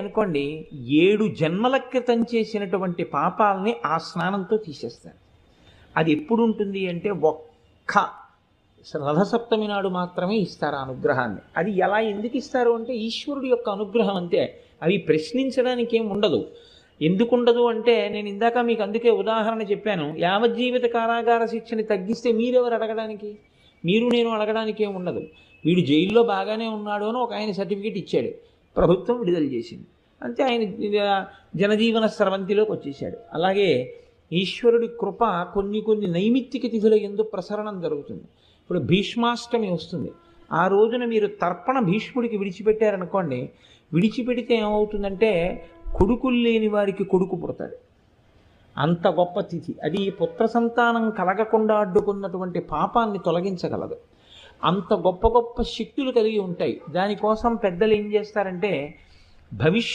అనుకోండి 7 జన్మల క్రితం చేసినటువంటి పాపాలని ఆ స్నానంతో తీసేస్తారు. అది ఎప్పుడు ఉంటుంది అంటే ఒక్క రథసప్తమి నాడు మాత్రమే ఇస్తారు ఆ అనుగ్రహాన్ని. అది ఎలా ఎందుకు ఇస్తారు అంటే ఈశ్వరుడి యొక్క అనుగ్రహం అంతే. అవి ప్రశ్నించడానికి ఏం ఉండదు. ఎందుకు ఉండదు అంటే నేను ఇందాక మీకు అందుకే ఉదాహరణ చెప్పాను. యావజ్జీవిత కారాగార శిక్షని తగ్గిస్తే మీరెవరు అడగడానికి? మీరు నేను అడగడానికి ఏం ఉండదు. వీడు జైల్లో బాగానే ఉన్నాడు అని ఒక ఆయన సర్టిఫికేట్ ఇచ్చాడు, ప్రభుత్వం విడుదల చేసింది, అంతే. ఆయన జనజీవన స్రవంతిలోకి వచ్చేసాడు. అలాగే ఈశ్వరుడి కృప కొన్ని నైమిత్తిక తిథుల యందు ప్రసరణం జరుగుతుంది. ఇప్పుడు భీష్మాష్టమి వస్తుంది. ఆ రోజున మీరు తర్పణ భీష్ముడికి విడిచిపెట్టారనుకోండి, విడిచిపెడితే ఏమవుతుందంటే కొడుకులు లేని వారికి కొడుకు పుడతాడు. అంత గొప్ప తిథి అది. పుత్ర సంతానం కలగకుండా అడ్డుకున్నటువంటి పాపాన్ని తొలగించగలదు. అంత గొప్ప గొప్ప శక్తులు కలిగి ఉంటాయి. దానికోసం పెద్దలు ఏం చేస్తారంటే భవిష్యత్